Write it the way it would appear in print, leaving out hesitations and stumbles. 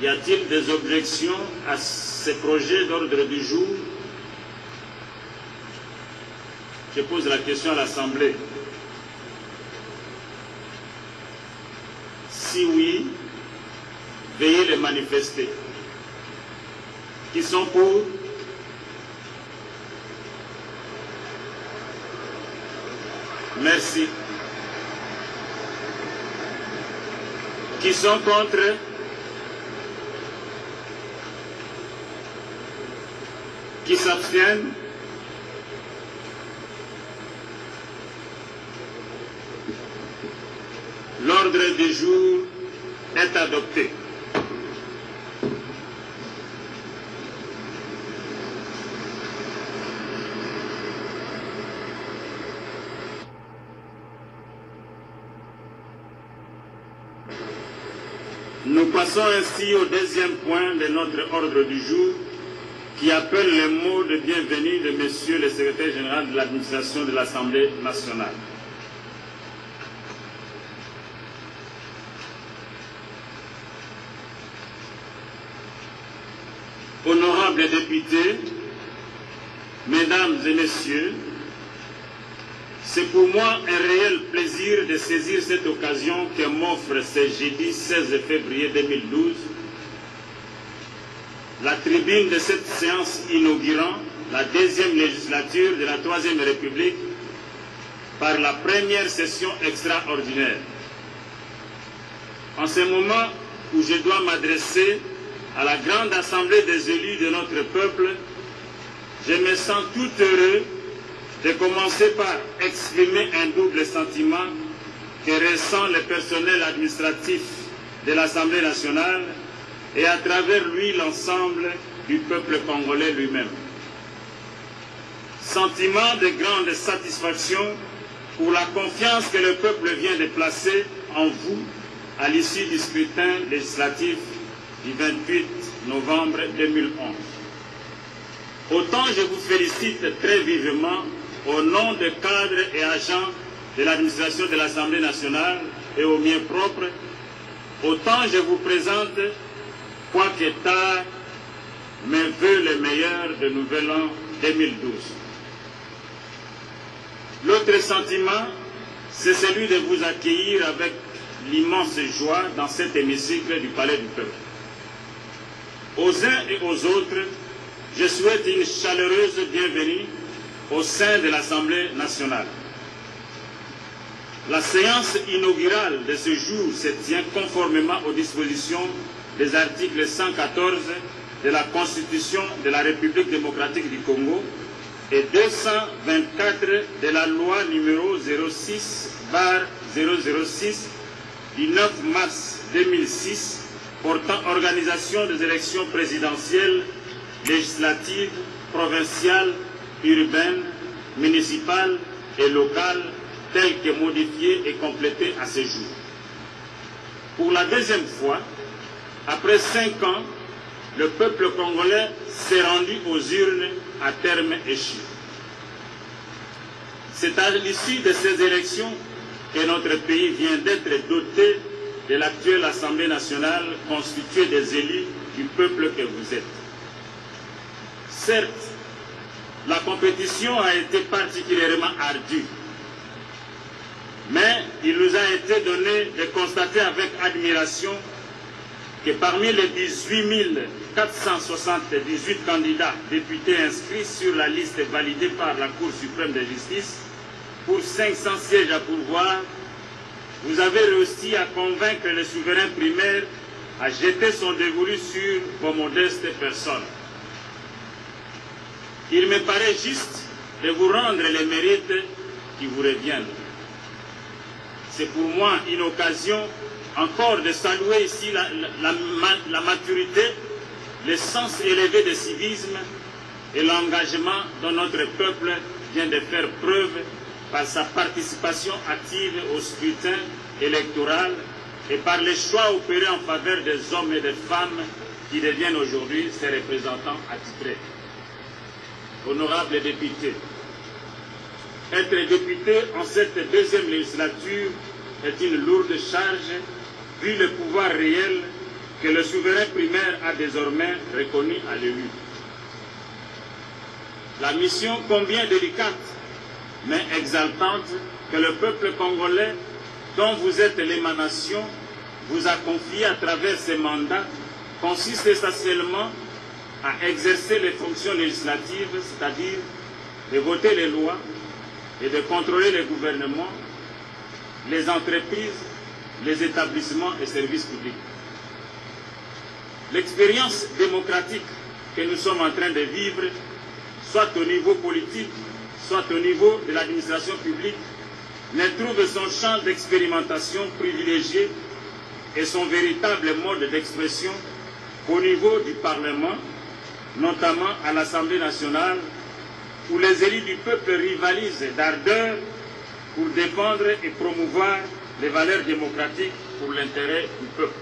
Y a-t-il des objections à ces projets d'ordre du jour? Je pose la question à l'Assemblée. Si oui, veuillez les manifester. Qui sont pour? Merci. Qui sont contre? Qui s'abstiennent? L'ordre du jour est adopté. Nous passons ainsi au deuxième point de notre ordre du jour qui appelle les mots de bienvenue de Monsieur le secrétaire général de l'administration de l'Assemblée nationale. Honorables députés, Mesdames et Messieurs, c'est pour moi un réel plaisir de saisir cette occasion que m'offre ce jeudi 16 février 2012 la tribune de cette séance inaugurant la deuxième législature de la Troisième République par la première session extraordinaire. En ce moment où je dois m'adresser à la grande assemblée des élus de notre peuple, je me sens tout heureux de commencer par exprimer un double sentiment que ressent le personnel administratif de l'Assemblée nationale et à travers lui l'ensemble du peuple congolais lui-même. Sentiment de grande satisfaction pour la confiance que le peuple vient de placer en vous à l'issue du scrutin législatif du 28 novembre 2011. Autant je vous félicite très vivement au nom des cadres et agents de l'administration de l'Assemblée nationale et au mien propre, autant je vous présente, quoique tard, mes vœux les meilleurs de Nouvel An 2012. L'autre sentiment, c'est celui de vous accueillir avec l'immense joie dans cet hémicycle du Palais du Peuple. Aux uns et aux autres, je souhaite une chaleureuse bienvenue au sein de l'Assemblée nationale. La séance inaugurale de ce jour se tient conformément aux dispositions des articles 114 de la Constitution de la République démocratique du Congo et 224 de la loi numéro 06/006 du 9 mars 2006 portant organisation des élections présidentielles, législatives, provinciales, urbaines, municipales et locales, telles que modifiées et complétées à ce jour. Pour la deuxième fois, après 5 ans, le peuple congolais s'est rendu aux urnes à terme échu. C'est à l'issue de ces élections que notre pays vient d'être doté de l'actuelle Assemblée nationale constituée des élus du peuple que vous êtes. Certes, la compétition a été particulièrement ardue, mais il nous a été donné de constater avec admiration que parmi les 18 478 candidats députés inscrits sur la liste validée par la Cour suprême de justice pour 500 sièges à pourvoir, vous avez réussi à convaincre le souverain primaire à jeter son dévolu sur vos modestes personnes. Il me paraît juste de vous rendre les mérites qui vous reviennent. C'est pour moi une occasion encore de saluer ici la maturité, le sens élevé de civisme et l'engagement dont notre peuple vient de faire preuve par sa participation active au scrutin électoral et par les choix opérés en faveur des hommes et des femmes qui deviennent aujourd'hui ses représentants attitrés. Honorables députés, être député en cette deuxième législature est une lourde charge vu le pouvoir réel que le souverain primaire a désormais reconnu à l'élu. La mission combien délicate, mais exaltante, que le peuple congolais, dont vous êtes l'émanation, vous a confiée à travers ces mandats, consiste essentiellement à exercer les fonctions législatives, c'est-à-dire de voter les lois et de contrôler les gouvernements, les entreprises, les établissements et services publics. L'expérience démocratique que nous sommes en train de vivre, soit au niveau politique, soit au niveau de l'administration publique, ne trouve son champ d'expérimentation privilégié et son véritable mode d'expression au niveau du Parlement, notamment à l'Assemblée nationale, où les élus du peuple rivalisent d'ardeur pour défendre et promouvoir les valeurs démocratiques pour l'intérêt du peuple.